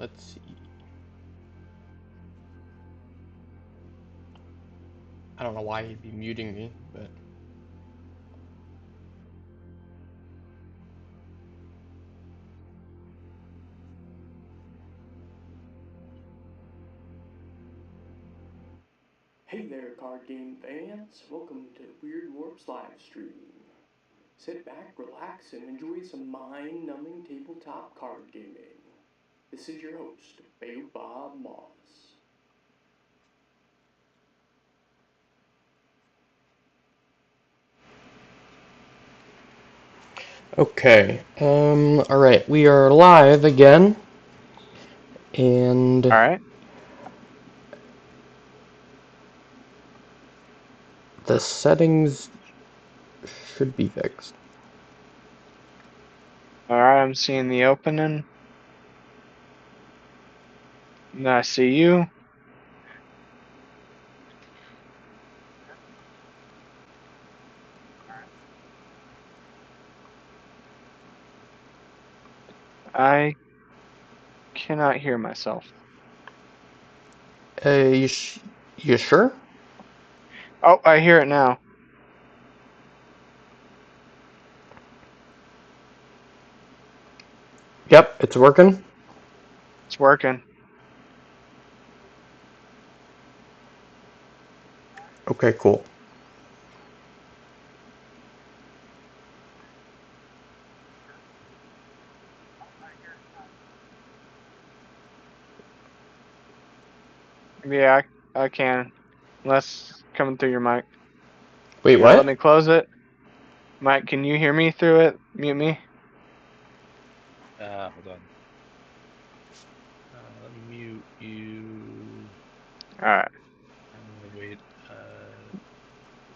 Let's see. I don't know why he'd be muting me, but... Hey there, card game fans! Welcome to Wyrdwarp's live stream. Sit back, relax, and enjoy some mind-numbing tabletop card gaming. This is your host, Bob Moss. Okay, alright, we are live again, and... Alright. The settings should be fixed. Alright, I'm seeing the opening. And I see you. I cannot hear myself. You sure? Oh, I hear it now. Yep, it's working. It's working. Okay, cool. Yeah, I can. Unless coming through your mic. Wait, Here, let what? me close it. Mike, can you hear me through it? Mute me. Hold on. Let me mute you. Alright. Wait.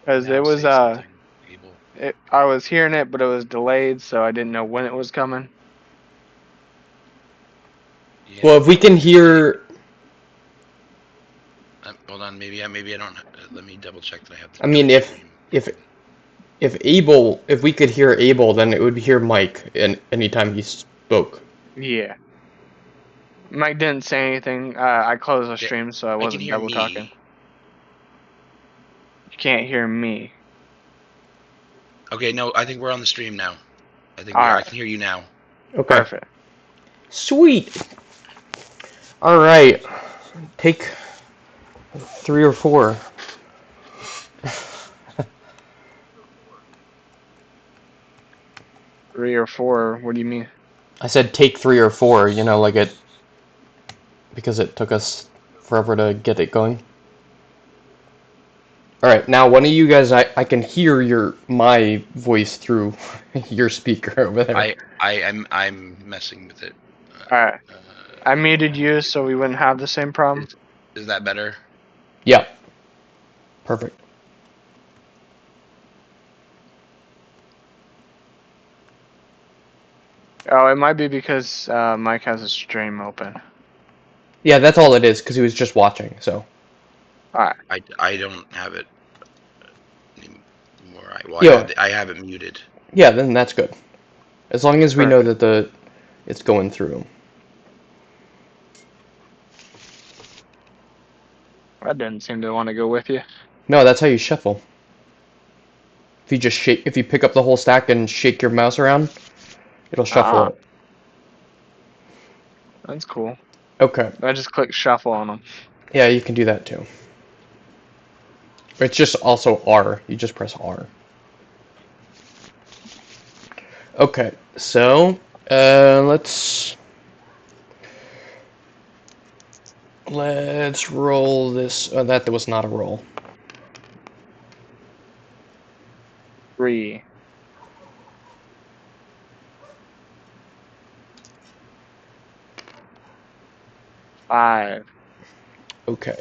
Because Now it was, say something, Abel. I was hearing it, but it was delayed, so I didn't know when it was coming. Yeah, Well, if we can hear... hold on, maybe I don't. Let me double check that I have. I mean, if we could hear Abel, then it would hear Mike anytime he spoke. Yeah. Mike didn't say anything. I closed the stream, so I wasn't double talking. You can't hear me. Okay, no, I think we're on the stream now. I think All I right. can hear you now. Okay. Perfect. Sweet. All right. Take 3 or 4. Three or four? What do you mean? I said take 3 or 4, you know, like it... Because it took us forever to get it going. Alright, now one of you guys, I can hear my voice through your speaker over there. I'm messing with it. Alright. I muted you so we wouldn't have the same problem. Is that better? Yeah. Perfect. Oh, it might be because Mike has a stream open. Yeah, that's all it is, because he was just watching, so. Alright. I don't have it anymore. I have it muted. Yeah, then that's good. As long as we know that it's going through. That didn't seem to want to go with you. No, that's how you shuffle. If you pick up the whole stack and shake your mouse around, it'll shuffle it. That's cool. Okay. I just click shuffle on them. Yeah, you can do that too. It's just also R. You just press R. Okay, so let's roll this. Oh, that was not a roll. 3. 5. Okay.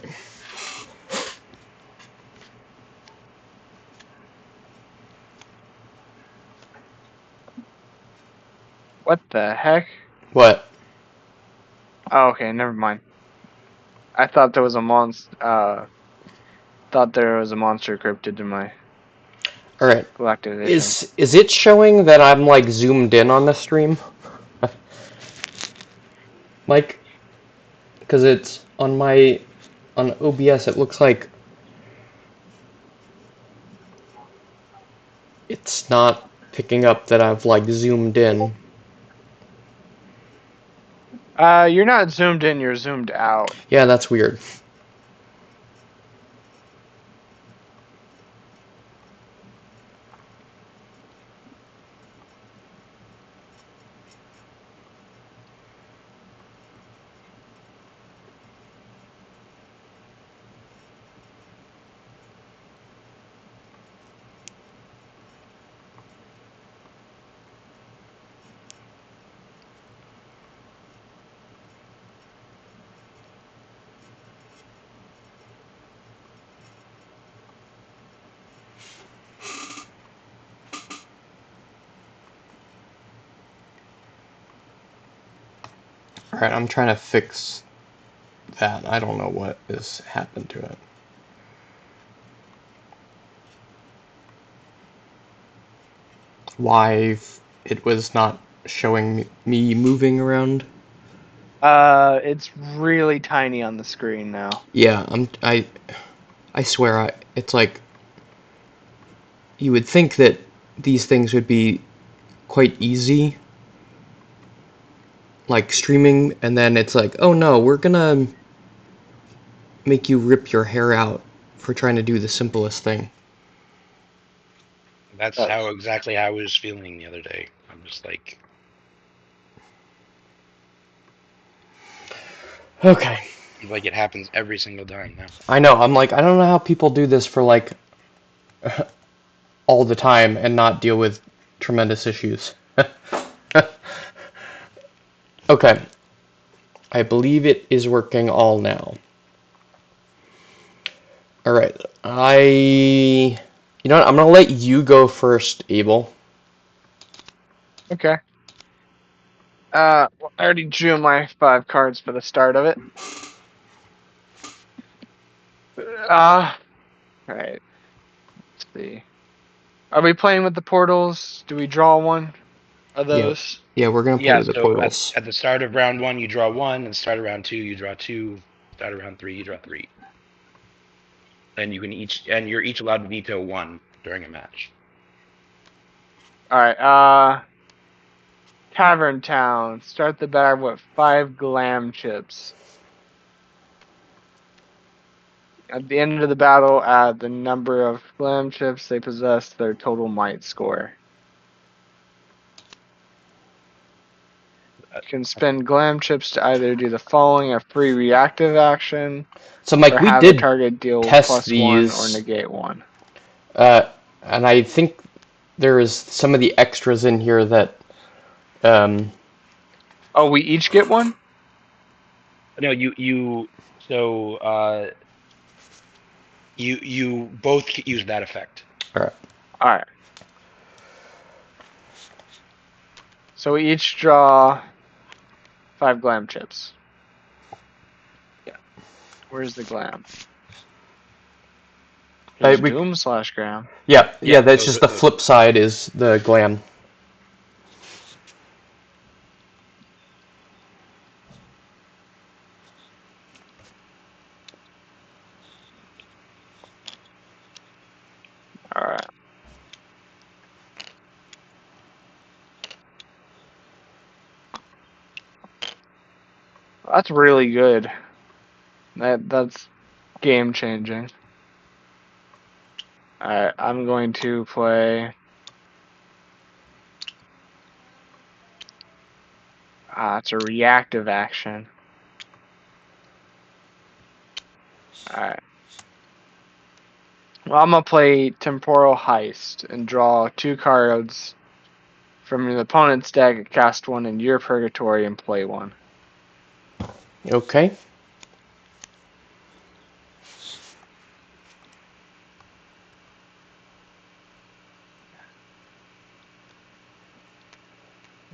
What the heck? What? Oh, okay, never mind. I thought there was a monster. Thought there was a monster cryptid in my. All right. Collective edition. Is it showing that I'm like zoomed in on the stream? Mike? because it's on OBS. It looks like it's not picking up that I've like zoomed in. You're not zoomed in, you're zoomed out. Yeah, that's weird. Alright, I'm trying to fix that. I don't know what has happened to it. Why it was not showing me moving around. It's really tiny on the screen now. Yeah, I swear, it's like you would think that these things would be quite easy, like streaming, and then it's like, oh no, we're gonna make you rip your hair out for trying to do the simplest thing. That's how exactly I was feeling the other day. I'm just like, Okay. like it happens every single time now. I know, I'm like, I don't know how people do this for like all the time and not deal with tremendous issues. Okay. I believe it is working all now. Alright, you know what, I'm gonna let you go first, Abel. Okay. I already drew my 5 cards for the start of it. Alright. Let's see. Are we playing with the portals? Do we draw one of those? Yeah, we're gonna play Yeah, with the so portals. at the start of round 1, you draw 1, and start of round 2, you draw 2, start of round 3, you draw 3. And you're each allowed to veto 1 during a match. Alright, Tavern Town. Start the battle with 5 glam chips. At the end of the battle, add the number of glam chips they possess to their total might score. You can spend glam chips to either do the following: a free reactive action, So, Mike, or we have a did target deal test +1 or these, negate 1. and I think there is some of the extras in here that, Oh, we each get one? No, you both use that effect. Alright. So we each draw 5 glam chips. Yeah. Where's the glam? There's Doom/Gram. Yeah, that's those just are- the those- flip side is the glam. Alright. That's really good. That's game changing. Alright, I'm going to play. It's a reactive action. Alright. Well, I'm gonna play Temporal Heist and draw 2 cards from your opponent's deck, cast 1 in your purgatory, and play 1. Okay.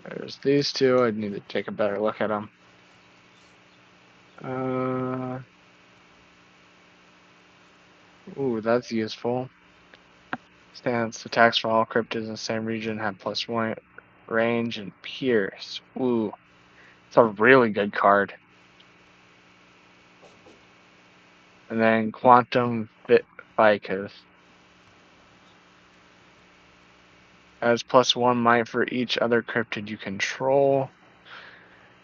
There's these 2. I need to take a better look at them. Ooh, that's useful. Stance, attacks from all cryptids in the same region have +1 range and pierce. Ooh, it's a really good card. And then Quantum Vicus. As +1 might for each other cryptid you control.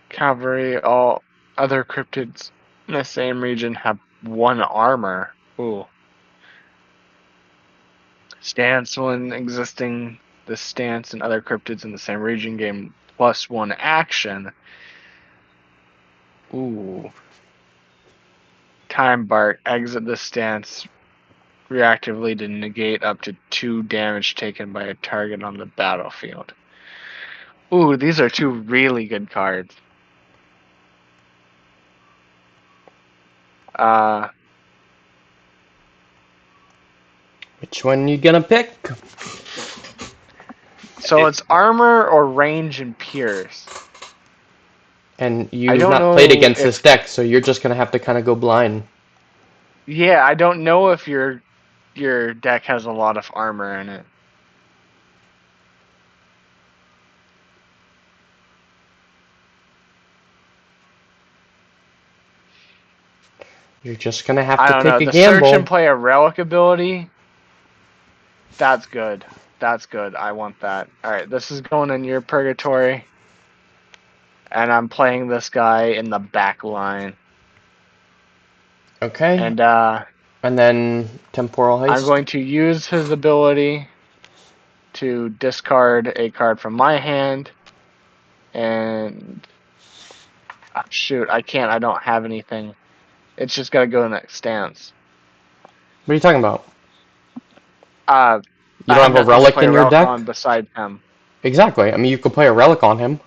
Cavalry, all other cryptids in the same region have 1 armor. Ooh. Stance when existing, the stance and other cryptids in the same region gain +1 action. Ooh. Time Bart, exit the stance reactively to negate up to 2 damage taken by a target on the battlefield. Ooh, these are 2 really good cards. Which one you gonna pick? So it's armor or range and pierce. And I you've don't not know played against if, this deck, so you're just gonna have to kind of go blind. yeah, I don't know if your deck has a lot of armor in it. You're just gonna have I to don't take know. a The search and gamble. play a relic ability. That's good. That's good. I want that. Alright, this is going in your purgatory. And I'm playing this guy in the back line. Okay. And then temporal I'm haste. going to use his ability to discard a card from my hand. And shoot, I can't. I don't have anything. It's just got to go in that stance. What are you talking about? You You I don't have have a nothing to relic play in a your relic deck? on besides him. Exactly. I mean, you could play a relic on him.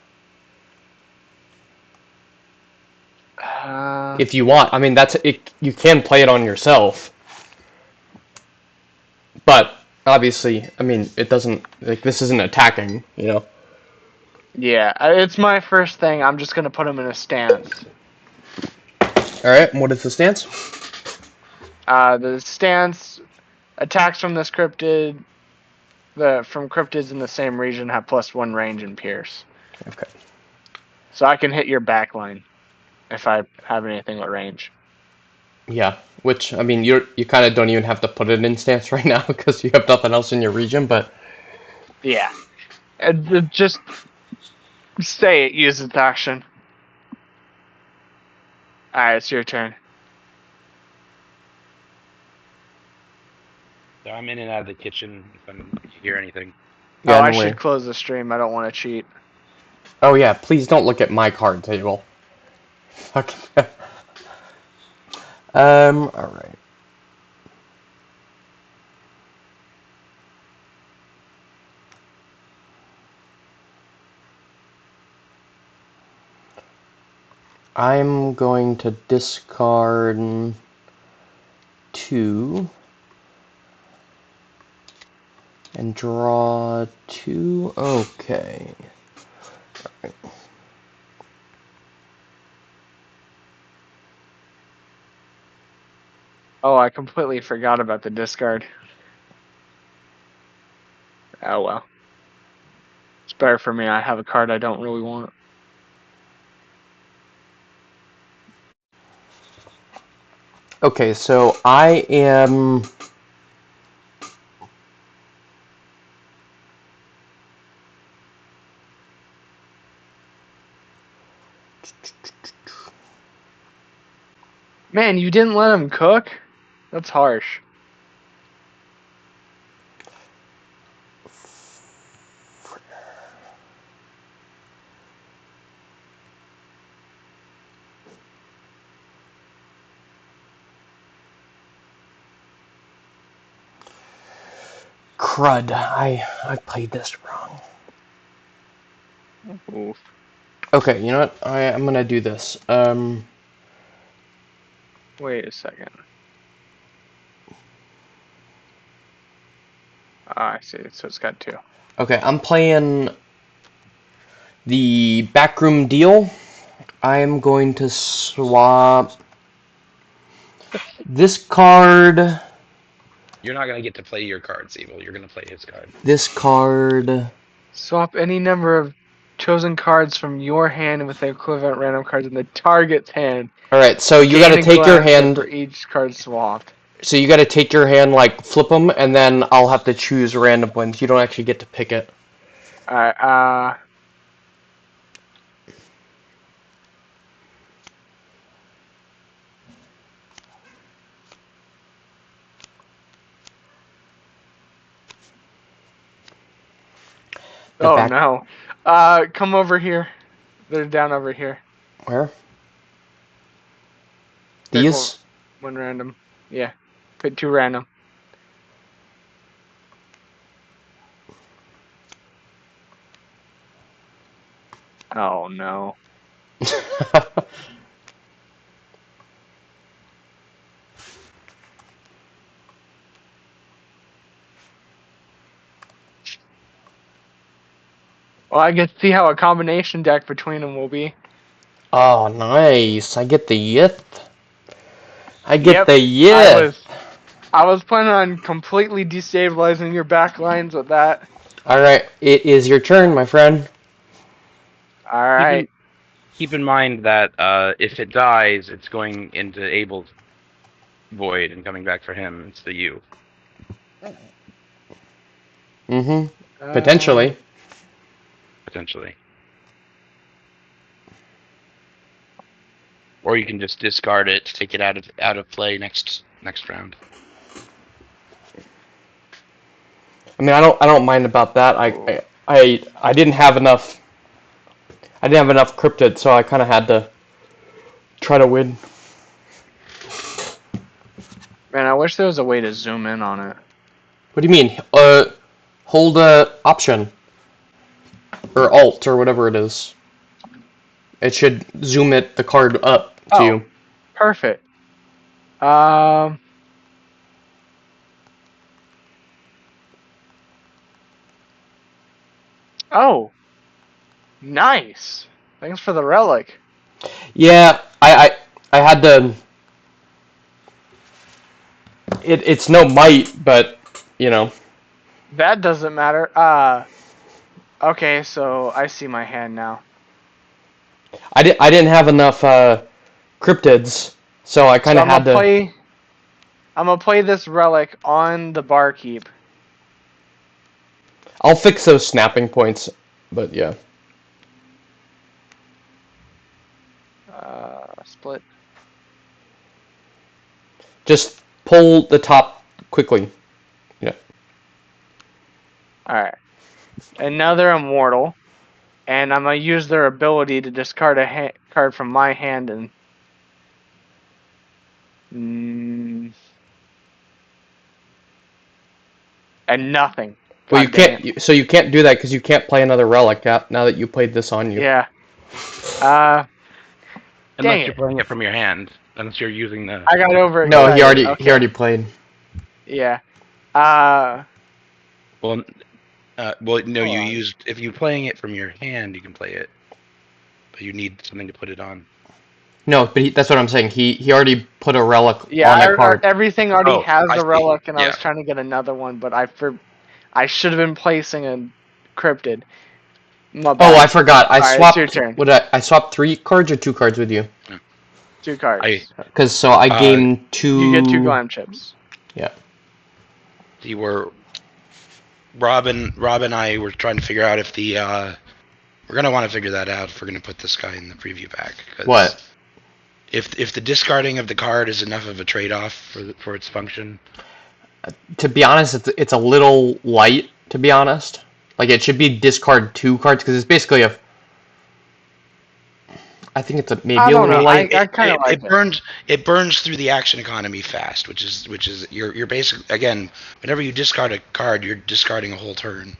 If you want. I mean, that's it. You can play it on yourself. But, obviously, I mean, it doesn't... Like, this isn't attacking, you know? Yeah, it's my first thing. I'm just going to put him in a stance. Alright, what is the stance? The stance attacks from this cryptid... from cryptids in the same region have +1 range and pierce. Okay. So I can hit your back line if I have anything with range. Yeah, which, I mean, you kind of don't even have to put it in stance right now because you have nothing else in your region, but... Yeah. And just say it, use its action. Alright, it's your turn. So I'm in and out of the kitchen if you hear anything. Yeah, I no should way. close the stream. I don't want to cheat. Oh yeah, please don't look at my card table. Fucking... alright. I'm going to discard 2 and draw 2. Okay. Right. Oh, I completely forgot about the discard. Oh well. It's better for me. I have a card I don't really want. Okay, so I am... Man, you didn't let him cook? That's harsh. Crud, I played this wrong. Oof. Okay, you know what? I'm gonna do this. Wait a second. Ah, I see. So it's got 2. Okay, I'm playing the Backroom Deal. I am going to swap this card, You're not gonna get to play your cards, Evil. You're gonna play his card. this card, Swap any number of chosen cards from your hand with the equivalent random cards in the target's hand. All right, so you Gain got to a take your glamour chip hand. for each card swapped. So you got to take your hand, like flip them, and then I'll have to choose random ones. You don't actually get to pick it. Alright, The oh back. no. Come over here. They're down over here. Where? Pick These? one random. Yeah. Pick 2 random. Oh no. Well, I can see how a combination deck between them will be. Oh, nice. I get the yith. I get Yep, the yith. I was planning on completely destabilizing your back lines with that. All right, it is your turn, my friend. Alright. Keep in mind that if it dies, it's going into Abel's void and coming back for him instead of you. Mm-hmm. Potentially. Potentially. Or you can just discard it, take it out of play next round. I mean, I don't mind about that. I didn't have enough. I didn't have enough cryptid, so I kind of had to try to win. Man, I wish there was a way to zoom in on it. What do you mean? Hold Option or Alt or whatever it is. It should zoom the card up to you. Perfect. Oh. Nice. Thanks for the relic. Yeah, I had to. It's no might, but you know. That doesn't matter. Okay, so I see my hand now. I didn't have enough cryptids, so I kind of had to. I'm gonna play this relic on the barkeep. I'll fix those snapping points, but yeah. Split. Just pull the top quickly. Yeah. Alright. And now they're immortal. And I'm gonna use their ability to discard a card from my hand and... and nothing. Well, you can't. So you can't do that because you can't play another relic now that you played this on you. Yeah. Unless you're playing it from your hand. Unless you're using the... I got over it. No, he already played. Yeah. Well, no, you used... If you're playing it from your hand, you can play it. But you need something to put it on. No, but that's what I'm saying. He already put a relic on a card. Everything already has a relic, and yeah. I was trying to get another one, but I should have been placing a cryptid. Oh, I forgot. I swapped. It's your turn. I swapped 3 cards or 2 cards with you? 2 cards. Because I gained 2. You get 2 glam chips. Yeah. Rob and I were trying to figure out if the we're gonna want to figure that out if we're gonna put this guy in the preview pack. What? If the discarding of the card is enough of a trade-off for its function. To be honest, it's a little light. To be honest, like it should be discard 2 cards because it's basically a. I think it's maybe a little light. I kind of like it. It burns through the action economy fast, which is you're basically, again, whenever you discard a card, you're discarding a whole turn.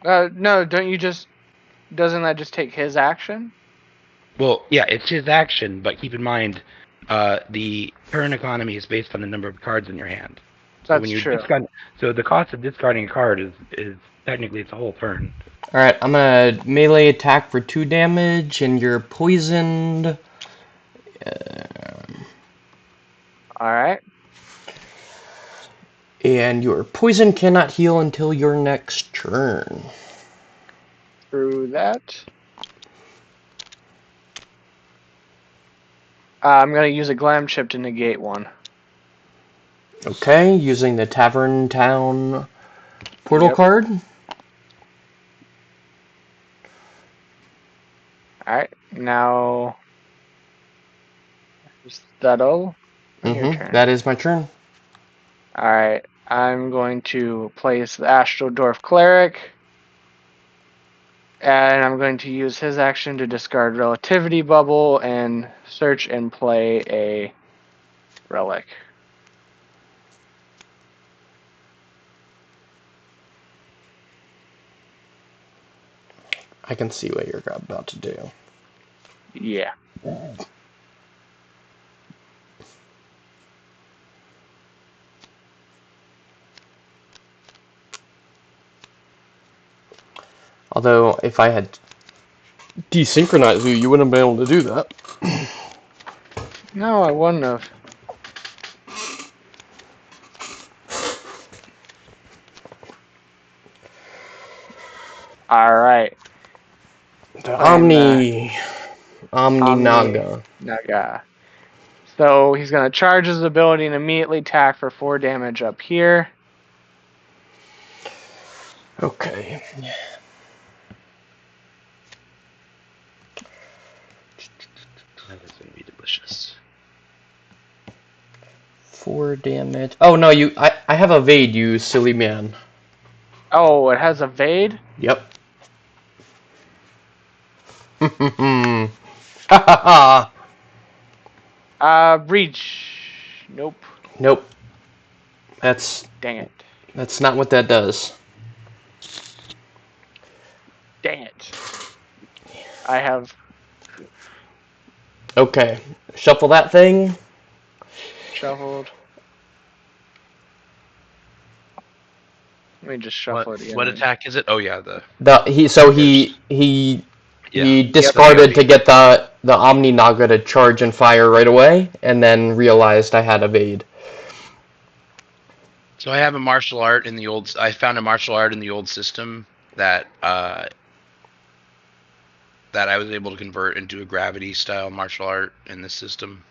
No, doesn't that just take his action? Well, yeah, it's his action, but keep in mind, the turn economy is based on the number of cards in your hand. That's true. So the cost of discarding a card is technically it's a whole turn. Alright, I'm gonna melee attack for 2 damage, and you're poisoned. Alright. And your poison cannot heal until your next turn. Through that. I'm going to use a glam chip to negate one. Okay, using the Tavern Town portal Yep. card. Alright, now... Is that all? Your turn. That is my turn. Alright, I'm going to place the Astral Dwarf Cleric. And I'm going to use his action to discard Relativity Bubble and search and play a relic. I can see what you're about to do. Yeah. Although, if I had desynchronized you, you wouldn't have been able to do that. No, I wouldn't have. Alright. The Omni Naga. Naga. So he's going to charge his ability and immediately attack for 4 damage up here. Okay. That is going to be delicious. 4 damage. Oh no, I have evade, you silly man. Oh, it has evade? Yep. Ha ha ha. Reach. Nope. Nope. Dang it. That's not what that does. Dang it. I have... Okay. Shuffle that thing. shuffled. Let me just shuffle it again. What attack is it? Oh yeah, He discarded to get the Omni Naga to charge and fire right away, and then realized I had evade. So I have a martial art in the old. I found a martial art in the old system that that I was able to convert into a gravity style martial art in this system.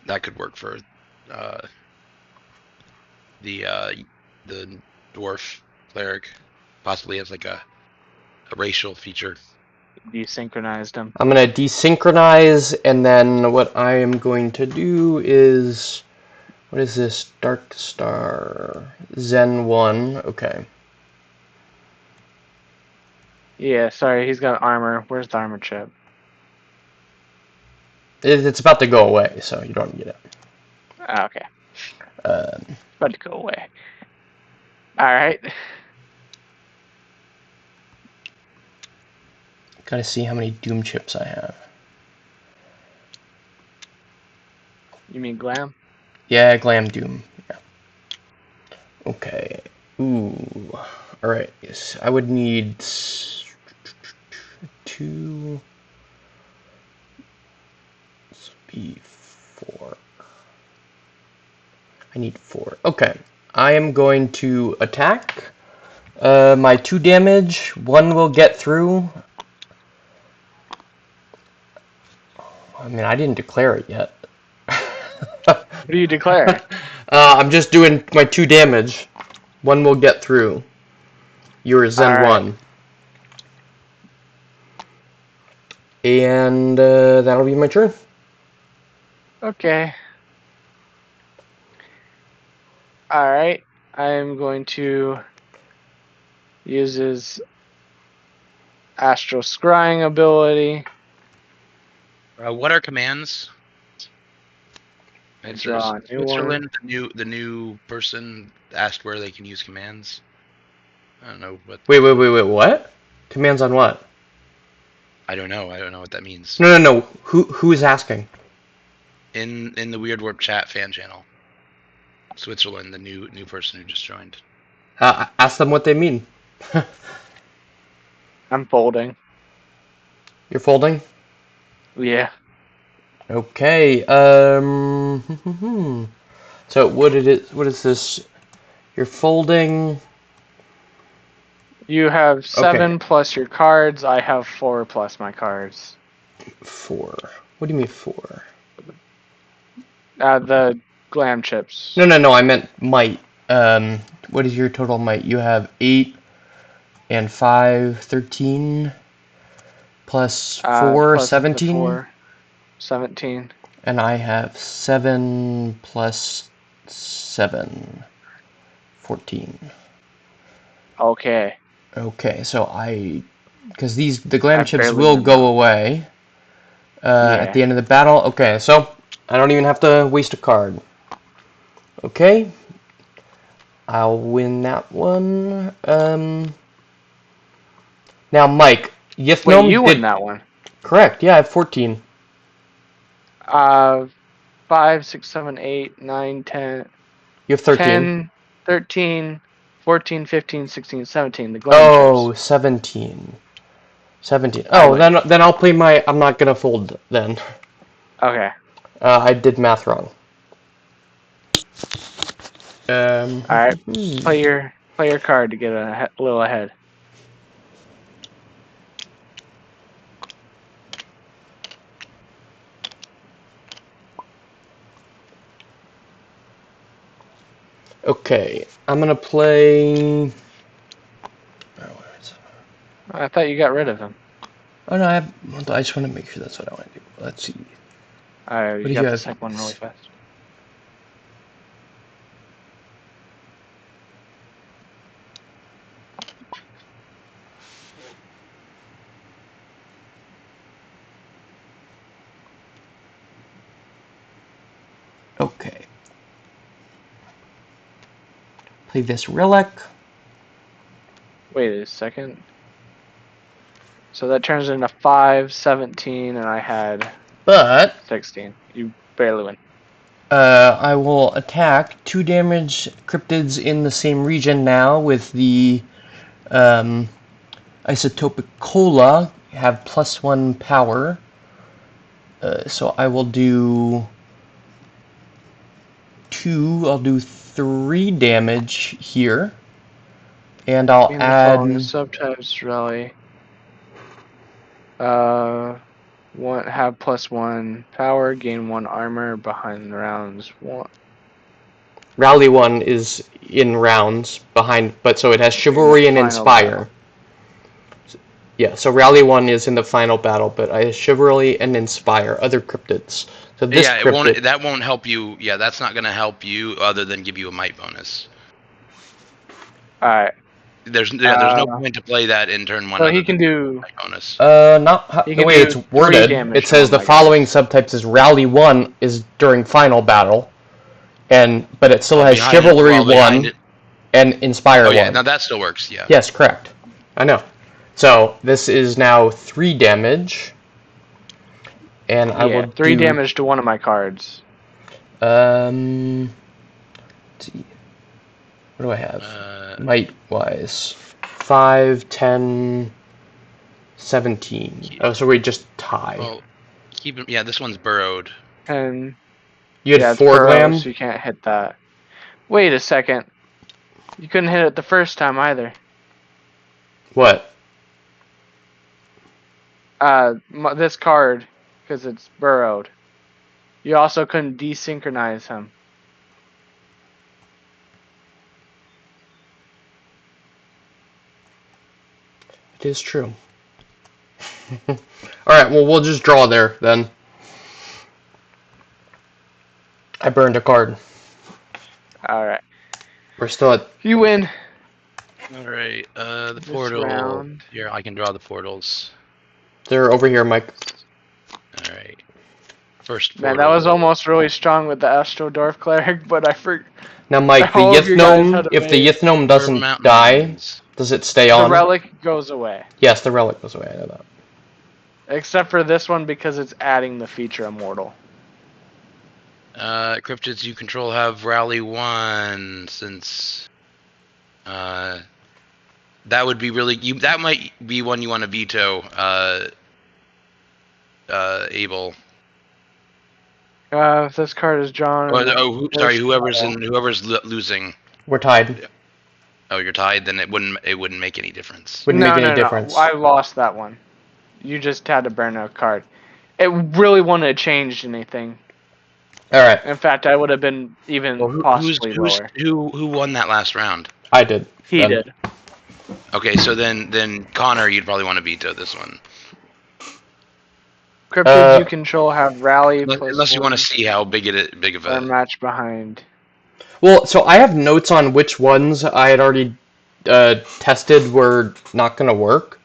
That could work for the dwarf cleric, possibly as like a racial feature. Desynchronized him. I'm going to desynchronize, and then what I am going to do is... What is this? Dark Star. Zen 1. Okay. Yeah, sorry, he's got armor. Where's the armor chip? It's about to go away, so you don't get it. Ah, okay. About to go away. Alright. Gotta see how many Doom chips I have. You mean glam? Yeah, Glam Doom. Yeah. Okay. Ooh. Alright. Yes, I would need 2. This would be 4. I need 4. Okay. I am going to attack. My 2 damage. 1 will get through. I mean, I didn't declare it yet. What do you declare? I'm just doing my 2 damage. 1 will get through. You're Zen All right. 1. And that'll be my turn. Okay. Alright. I'm going to use his Astral Scrying ability. What are commands? It Draw says a new Switzerland, the new person asked where they can use commands. I don't know what. Wait, what? Commands on what? I don't know. I don't know what that means. No. Who is asking? In the Weirdwarp chat fan channel. Switzerland, the new person who just joined. Ask them what they mean. I'm folding. You're folding? Yeah. Okay, So what is this? You're folding. You have Okay. 7 plus your cards. I have 4 plus my cards. 4. What do you mean 4? The glam chips. No. I meant might. What is your total might? You have 8 and 5, 13. Plus 4, plus 17. 4, 17. And I have 7 plus 7, 14. Okay. Okay, so because the glam I chips barely will win go now. away at Yeah. the end of the battle. Okay, so I don't even have to waste a card. Okay, I'll win that one. Now, Mike, Wait, Yithnome you win did that one. correct. Yeah, I have 14. 5, 6, 7, 8, 9, 10, You have 13. 10, 13, 14, 15, 16, 17. The glam Oh, chips. 17. 17. I Oh, win. then I'll play my. I'm not gonna fold then. Okay. I did math wrong. All right. Play your card to get a little ahead. Okay, I'm gonna play. I thought you got rid of him. Oh no, I just want to make sure that's what I want to do. Let's see. All right, What you did got you the have? second one really fast. Okay. Play this relic. Wait a second. So that turns into 5, 17, and I had But 16. You barely win. I will attack 2 damage cryptids in the same region now with the isotopic cola. Have +1 power. So I will do 2. I'll do 3 damage here. And I'll In the following add. subtypes rally. Have +1 power, gain 1 armor behind the rounds. Rally 1 is in rounds behind, but so it has In the Chivalry and final Inspire. battle. Yeah, so Rally 1 is in the final battle, but I have Chivalry and Inspire, other cryptids. So this Yeah, cryptid. that won't help you. Yeah, that's not going to help you other than give you a might bonus. All right. There's no point to play that in turn 1 So other he can than do. might bonus. Not He the can way do it's 3 worded. damage It to says one the of my following guys. subtypes is Rally 1 is during final battle, but it still has Behind Chivalry 1 it. and Inspire Oh 1. yeah, now that still works. Yeah. Yes, correct. I know. So this is now 3 damage. And I will 3 do damage to one of my cards. let's see. What do I have? Might wise. 5, 10, 17. Oh, so we just tie. Well, yeah, this one's burrowed. And You had it's 4 burrow, glam? so you can't hit that. Wait a second. You couldn't hit it the first time either. What? This card, because it's burrowed. You also couldn't desynchronize him. It is true. Alright, well, we'll just draw there, then. I burned a card. Alright. We're still at... You win. Alright, the This portal. round. Here, I can draw the portals. They're over here, Mike. Alright. First portal. Man, that was almost really strong with the Astro Dwarf Cleric, but I forgot. Now, Mike, the All of you guys had Yithnome, a if the base. Yithnome doesn't die, does it stay The on? relic goes away. Yes, the relic goes away, I know that. Except for this one because it's adding the feature Immortal. Cryptids you control have Rally 1, since that would be really that might be one you want to veto, Abel. If this card is drawn. Sorry. Whoever's losing. We're tied. Oh, you're tied. Then it wouldn't make any difference. Wouldn't make any No. difference. I lost that one. You just had to burn a card. It really wouldn't have changed anything. All right. In fact, I would have been even possibly lower. Who won that last round? I did. He did. Okay, so then Connor, you'd probably want to veto this one. Cryptids you control have rally Unless you want to see how big of or a match behind. Well, so I have notes on which ones I had already tested were not going to work.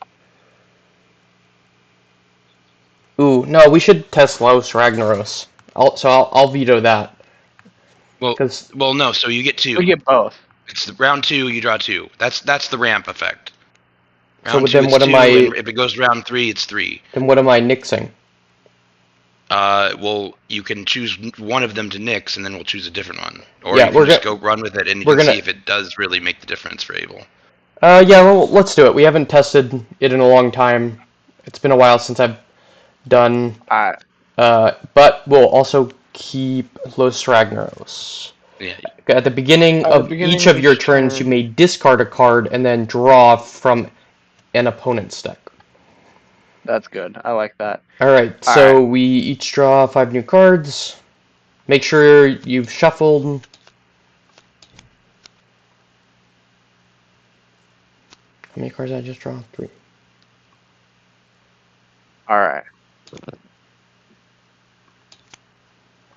Ooh, no, we should test Los Ragnaros. I'll veto that. Well, no. So you get two. We get both. It's round 2. You draw 2. That's the ramp effect. So then what am I? If it goes to round 3, it's 3. Then what am I nixing? Well, you can choose one of them to nix, and then we'll choose a different one. Or Yeah, you can just go run with it, and you can see if it does really make the difference for Abel. Yeah, well, let's do it. We haven't tested it in a long time. It's been a while since I've done. But we'll also keep Los Ragnaros. Yeah. At the beginning of each of your turns, you may discard a card and then draw from an opponent's deck. That's good. I like that. Alright, so we each draw 5 new cards. Make sure you've shuffled. How many cards did I just draw? 3. Alright.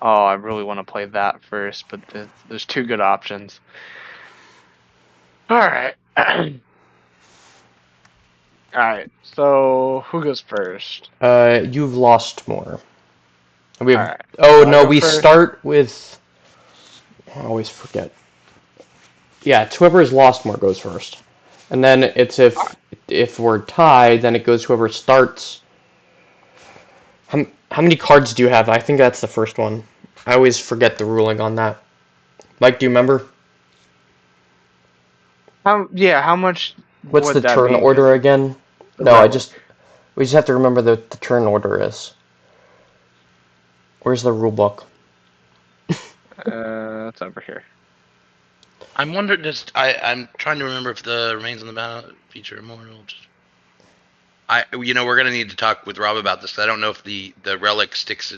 Oh, I really want to play that first, but there's 2 good options. Alright. Alright, so who goes first? You've lost more. We have, right. Oh, no, we start with... I always forget. Yeah, it's whoever's lost more goes first. And then it's if we're tied, then it goes whoever starts. How many cards do you have? I think that's the first one. I always forget the ruling on that. Mike, do you remember? How much? What's the turn order again? No, we just have to remember the turn order is. Where's the rule book? It's over here. I'm wondering. I'm trying to remember if the remains on the battle feature immortal. We're gonna need to talk with Rob about this. I don't know if the relic sticks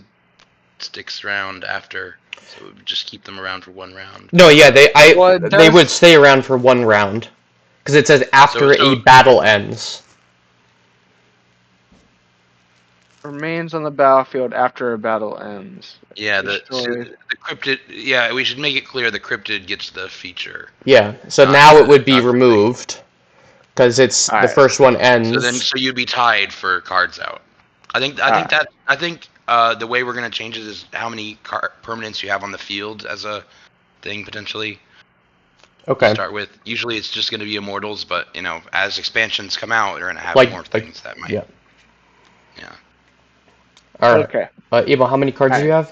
around after, so just keep them around for 1 round. No, yeah, they would stay around for 1 round, because it says after a battle ends. Remains on the battlefield after a battle ends. Yeah, the cryptid. Yeah, we should make it clear the cryptid gets the feature. Yeah, so now it would be removed because it's the first one ends. So you'd be tied for cards out. I think the way we're gonna change it is how many permanents you have on the field as a thing potentially. Okay. To start with. Usually it's just gonna be immortals, but as expansions come out, you're gonna have more things that might. Yeah. Yeah. All right. Okay. Abel, how many cards do you have?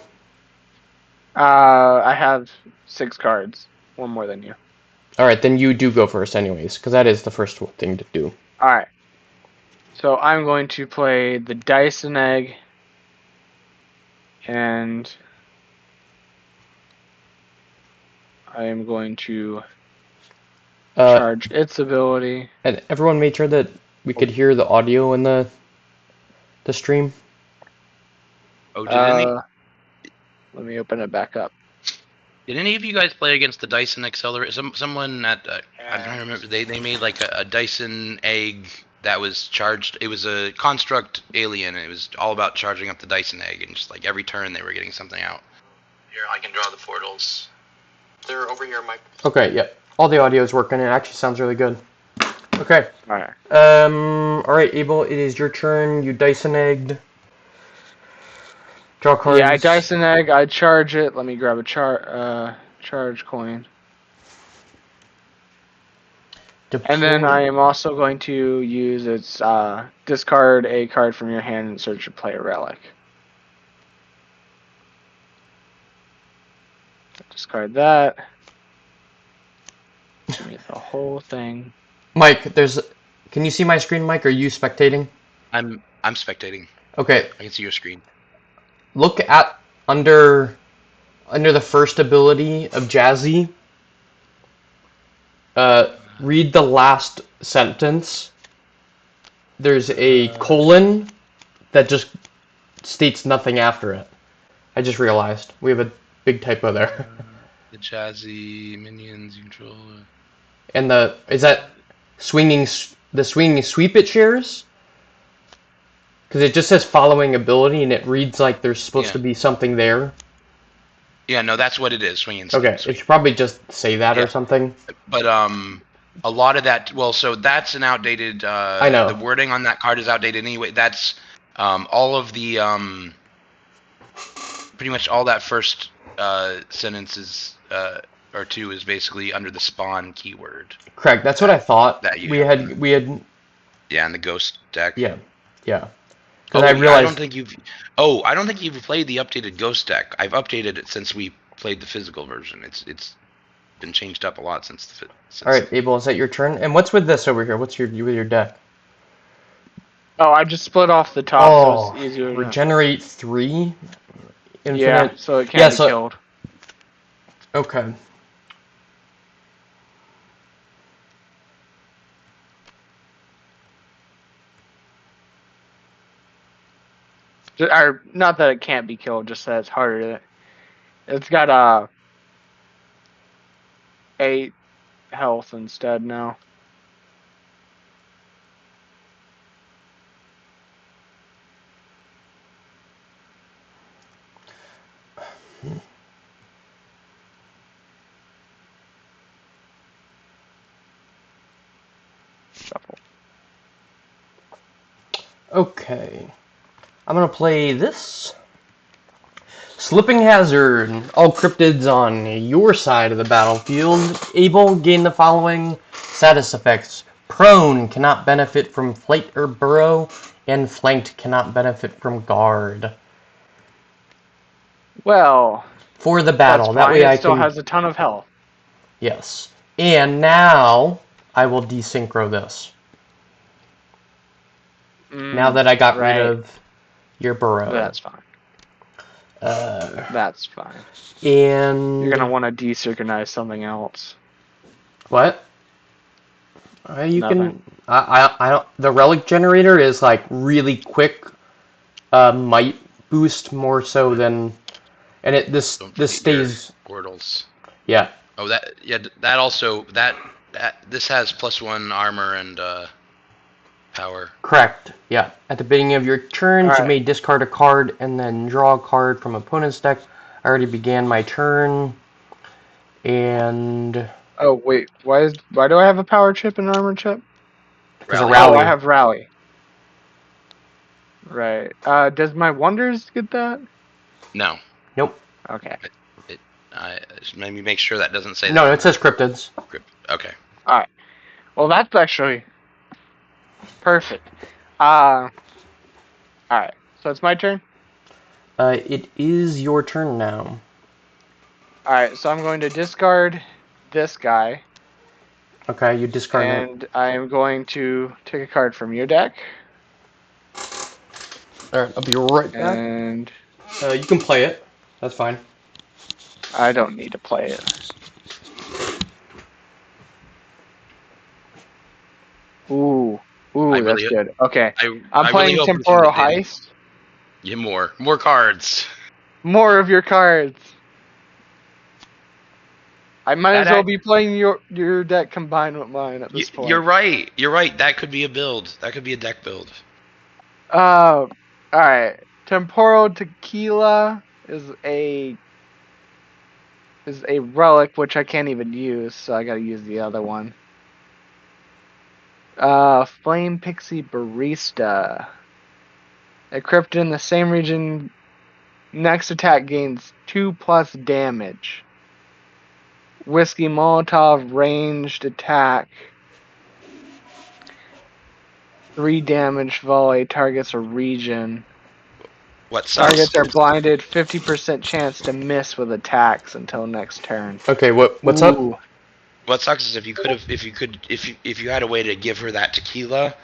I have 6 cards. 1 more than you. All right, then you do go first anyways, because that is the first thing to do. All right. So I'm going to play the Dyson Egg, and I am going to charge its ability. And everyone made sure that we could hear the audio in the stream. Oh, did any? Let me open it back up. Did any of you guys play against the Dyson Accelerator? Someone at I'm trying to remember. They made like a Dyson egg that was charged. It was a construct alien. And it was all about charging up the Dyson egg, and just like every turn they were getting something out. Here, I can draw the portals. They're over here, Mike. Okay, yeah. All the audio is working. It actually sounds really good. Okay. All right. All right, Abel. It is your turn. You Dyson egged. Draw cards. Yeah, I Dyson Egg. I charge it. Let me grab a charge coin. And then I am also going to use its discard a card from your hand and search and play a relic. Discard that. Give me the whole thing. Mike, can you see my screen, Mike? Are you spectating? I'm spectating. Okay. I can see your screen. Look at under the first ability of Jazzy, read the last sentence. There's a colon that just states nothing after it. I just realized we have a big typo there. The Jazzy minions you control. And is that the swinging sweep it shares? Because it just says following ability, and it reads like there's supposed to be something there. Yeah, no, that's what it is. Swinging. Okay, it should probably just say that or something. But a lot of that. Well, so that's an outdated. I know the wording on that card is outdated anyway. That's all of the pretty much all that first sentence is or two is basically under the spawn keyword. Correct. That's what I thought. That you we had. Yeah, in the ghost deck. Yeah. Oh, I realized. I don't think you've played the updated ghost deck. I've updated it since we played the physical version. It's been changed up a lot since All right, Abel, is that your turn? And what's with this over here? What's with your deck? Oh, I just split off the top, so it's easier. Regenerate 3. Infinite. Yeah, so it can't be killed. Okay. Or not that it can't be killed, just that it's harder. It's got 8 health instead now. Shuffle. Okay. I'm going to play this. Slipping Hazard. All cryptids on your side of the battlefield. Able, gain the following status effects. Prone, cannot benefit from flight or burrow. And flanked, cannot benefit from guard. Well, for the battle. That way I still has a ton of health. Yes. And now I will desynchro this. Now that I got rid of your burrow. That's fine. That's fine. And you're gonna want to desynchronize something else. What? You can. I don't. The relic generator is like really quick. Might boost more so than, and this stays. Portals. Yeah. Oh, that also this has +1 armor and power. Correct. Yeah. At the beginning of your turn, you may discard a card and then draw a card from opponent's deck. I already began my turn. And oh wait, why do I have a power chip and armor chip? Because a rally. Oh, I have rally. Right. Does my wonders get that? No. Nope. Okay. Let me make sure that doesn't say that. No, it says cryptids. Okay. All right. Well, that's actually perfect. All right. So it's my turn? It is your turn now. All right. So I'm going to discard this guy. Okay, you discard it. And I am going to take a card from your deck. All right, I'll be right back. And you can play it. That's fine. I don't need to play it. Ooh, that's good. Okay, I'm playing really Temporal Heist. Yeah, more cards. More of your cards. I might as well be playing your deck combined with mine at this point. You're right. That could be a build. That could be a deck build. All right. Temporal Tequila is a relic which I can't even use, so I gotta use the other one. Flame Pixie Barista. A cryptid in the same region. Next attack gains 2+ damage. Whiskey Molotov ranged attack. 3 damage volley targets a region. What sucks? Targets are blinded. 50% chance to miss with attacks until next turn. Okay, what's up? What sucks is if you had a way to give her that tequila,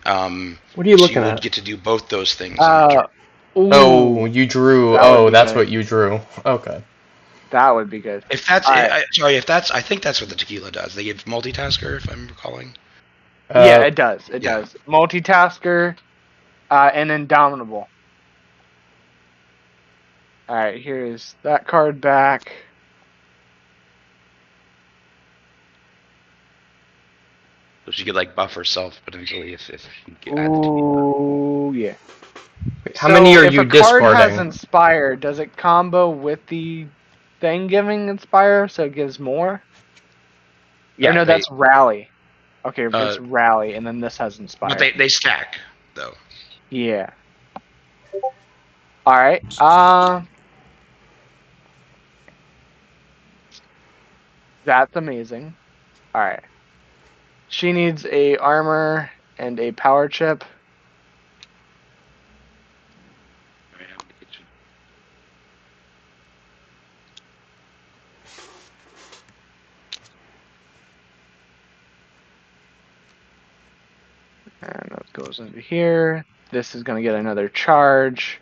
what are you looking at? She would get to do both those things. Ooh, Oh, you drew. That would Oh, be that's good. what you drew. Okay. that would be good. If that's, All right. I think that's what the tequila does. They give multitasker, if I'm recalling. Yeah, it does. It yeah. does. Multitasker, and Indomitable. All right, here's that card back. So she could like buff herself potentially if she could add the tequila. Ooh, yeah. How many So are if you a card has discarding? Inspire, does it combo with the thing giving Inspire so it gives more? Yeah, Or no, that's Rally. Okay, Uh, it's Rally, and then this has but Inspire. they stack though. Yeah. All right. That's amazing. All right. She needs a armor and a power chip. And that goes into here. This is going to get another charge.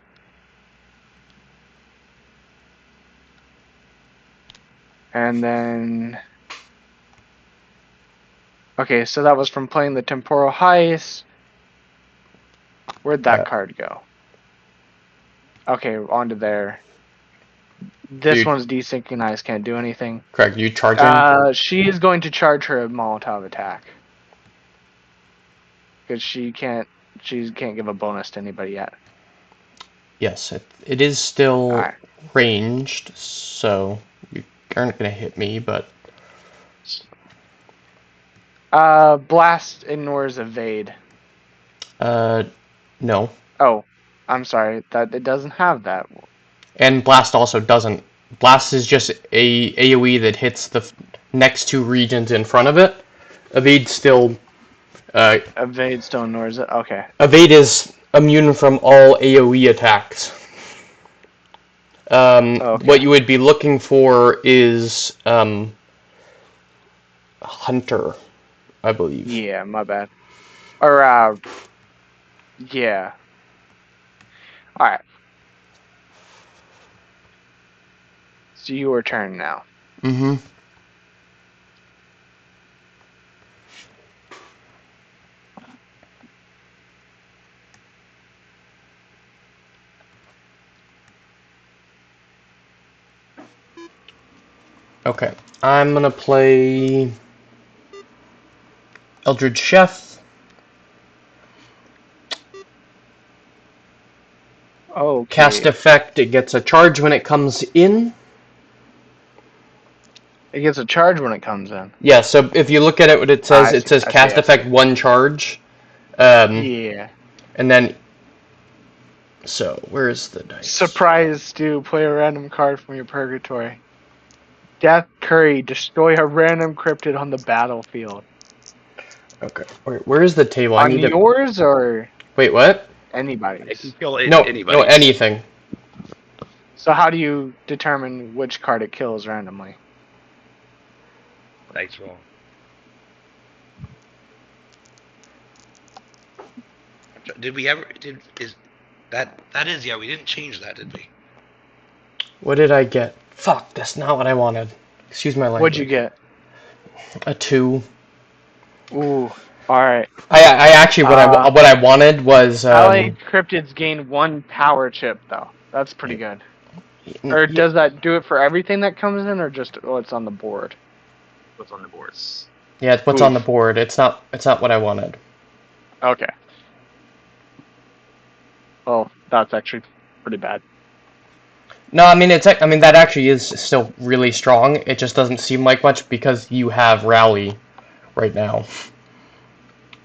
And then... Okay, so that was from playing the Temporal Heist. Where'd that card go? Okay, onto there. This Dude. one's desynchronized, can't do anything. Correct. You charging? She is going to charge her a Molotov attack. Because she can't give a bonus to anybody yet. Yes, it is still Alright. ranged, so you aren't gonna hit me, but Blast ignores evade. no. Oh, I'm sorry. That it doesn't have that. And Blast also doesn't. Blast is just a AoE that hits the next two regions in front of it. Evade still. Evade still ignores it. Okay. Evade is immune from all AoE attacks. Okay. What you would be looking for is Hunter, I believe. Yeah, my bad. Or yeah. All right. It's your turn now. Mm-hmm. Okay, I'm gonna play Eldritch Chef. Okay. Cast effect, it gets a charge when it comes in. It gets a charge when it comes in. Yeah, so if you look at it, what it says, I see, cast I effect see. 1 charge. Yeah. And then, so where's the dice? Surprise, Stu. Play a random card from your purgatory. Death Curry. Destroy a random cryptid on the battlefield. Okay, where is the table? On yours or Wait, what? anybody's? It can kill No, anybody. no, anything. So how do you determine which card it kills randomly? Dice roll. Did we ever? We didn't change that, did we? What did I get? Fuck, that's not what I wanted. Excuse my language. What'd you get? A 2. Ooh, alright. I actually, what I wanted was... LA cryptids gain 1 power chip, though. That's pretty good. Or does that do it for everything that comes in, or just what's on the board? What's on the boards? Yeah, it's what's on the board. It's not what I wanted. Okay. Well, that's actually pretty bad. No, I mean that actually is still really strong. It just doesn't seem like much because you have Rally right now.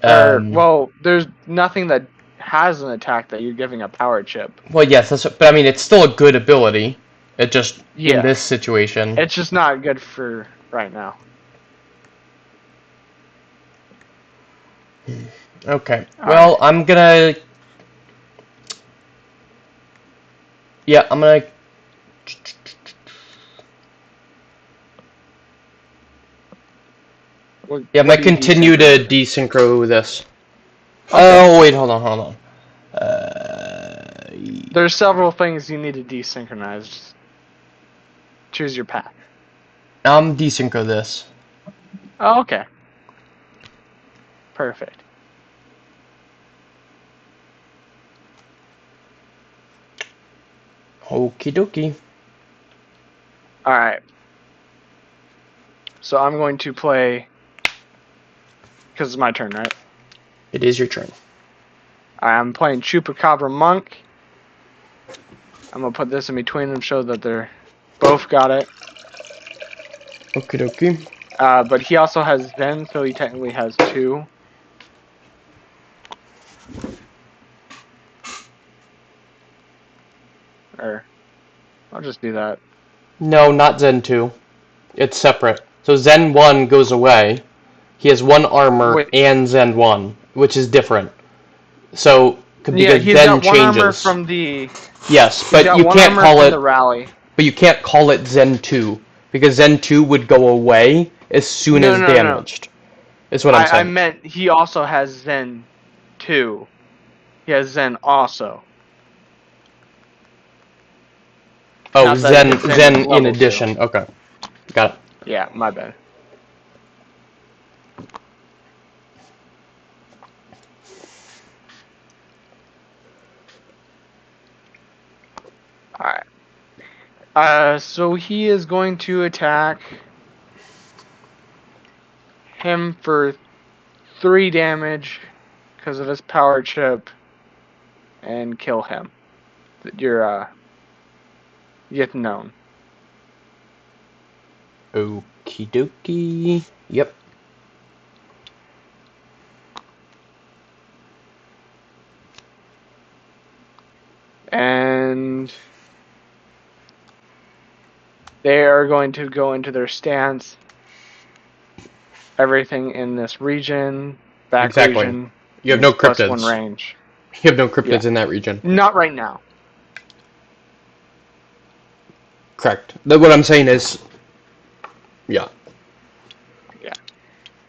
Well, there's nothing that has an attack that you're giving a power chip. Well, yes, but I mean it's still a good ability. It just in this situation. It's just not good for right now. Okay. Well, I'm gonna. Yeah, I'm gonna. Yeah, I'm gonna continue to desynchro this. Okay. Oh wait, hold on. There's several things you need to desynchronize. Just choose your path. I'm desynchro this. Oh, okay. Perfect. Okie dokie. Alright. So I'm going to play... Because it's my turn, right? It is your turn. I'm playing Chupacabra Monk. I'm going to put this in between them, show that they're both got it. Okie dokie. But he also has Zen, so he technically has 2. Or, I'll just do that. No, not Zen 2. It's separate. So Zen 1 goes away. He has 1 armor Wait. and Zen 1, which is different. So, because Yeah, he's Zen got 1 changes. armor from the... Yes, He's but got you 1 can't armor call from it. the rally. But you can't call it Zen 2 because Zen 2 would go away as soon as damaged. Is what I'm saying. I meant he also has Zen 2. He has Zen also. Oh, Not that Zen his Zen is in level 2. addition. Okay, got it. Yeah, my bad. Alright. So he is going to attack him for 3 damage because of his power chip and kill him. You're, yet known. Okie dokie. Yep. And they are going to go into their stance. Everything in this region, back region, You have no plus cryptids. 1 range. You have no cryptids in that region. Not right now. Correct. What I'm saying is, yeah. Yeah.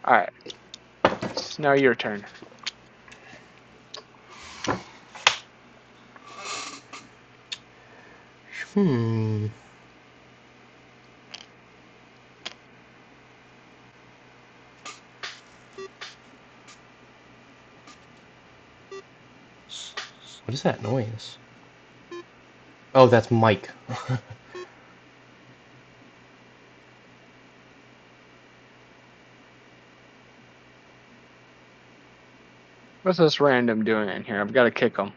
Alright. It's now your turn. What is that noise? Oh, that's Mike. What's this random doing in here? I've got to kick him.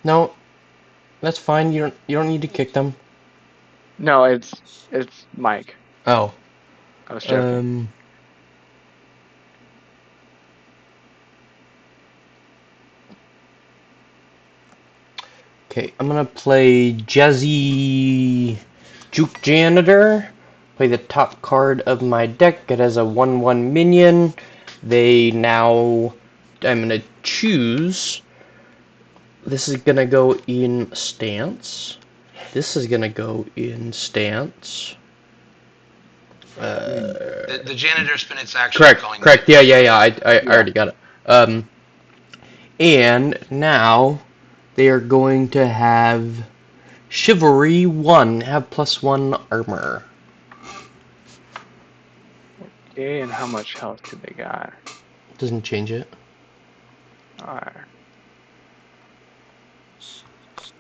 No, that's fine. You don't need to kick them. No, it's Mike. Oh. I was joking. Okay, I'm gonna play Jazzy Juke Janitor. Play the top card of my deck. It has a 1/1 minion. I'm gonna choose. This is gonna go in stance. This is gonna go in stance. The janitor spin its action. Correct. Yeah. I already got it. And now they are going to have Chivalry 1, have +1 armor. Okay, and how much health do they got? Doesn't change it. Alright.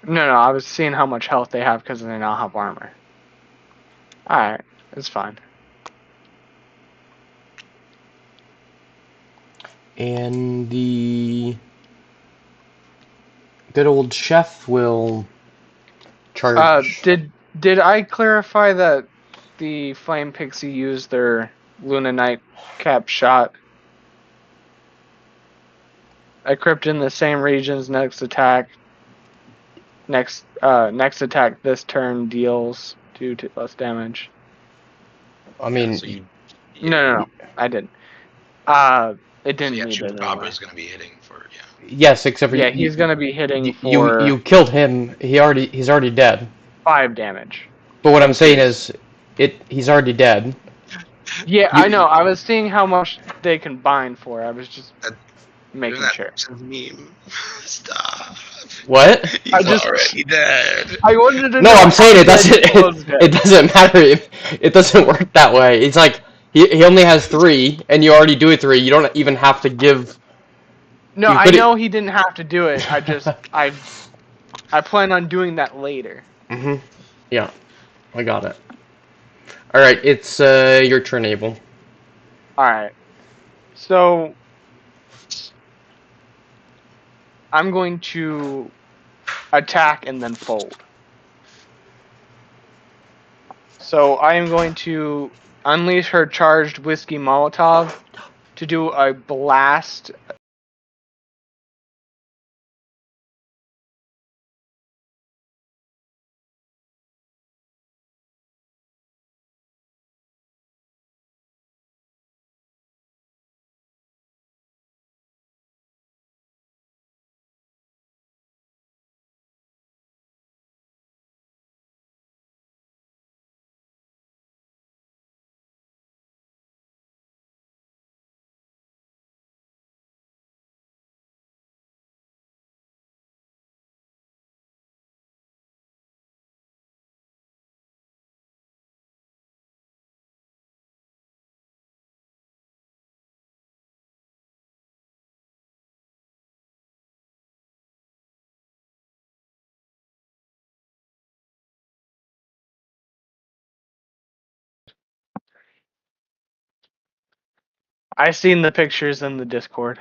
No, I was seeing how much health they have because they now have armor. Alright, it's fine. And the good old chef will charge. Did I clarify that the Flame Pixie used their Luna Nightcap shot? Equipped in the same regions, next attack this turn deals 2 less damage. I mean, So No, I didn't. It didn't so need it. Chupacabra is going to be hitting for yes, except for he's going to be hitting for you killed him. He's already dead. 5 damage. But what I'm saying is, he's already dead. Yeah, I know. I was seeing how much they can bind for. I was just making sure. Meme. Stop. What? I He's just- already dead. I wanted to No, know I'm saying how it doesn't. dead he was dead. It doesn't matter. It doesn't work that way. It's like he only has 3, and you already do it 3. You don't even have to give. No, You I could. know he didn't have to do it. I plan on doing that later. Yeah, I got it. All right, it's your turn, Abel. All right. So I'm going to attack and then fold. So I am going to unleash her charged whiskey Molotov to do a blast. I seen the pictures in the Discord.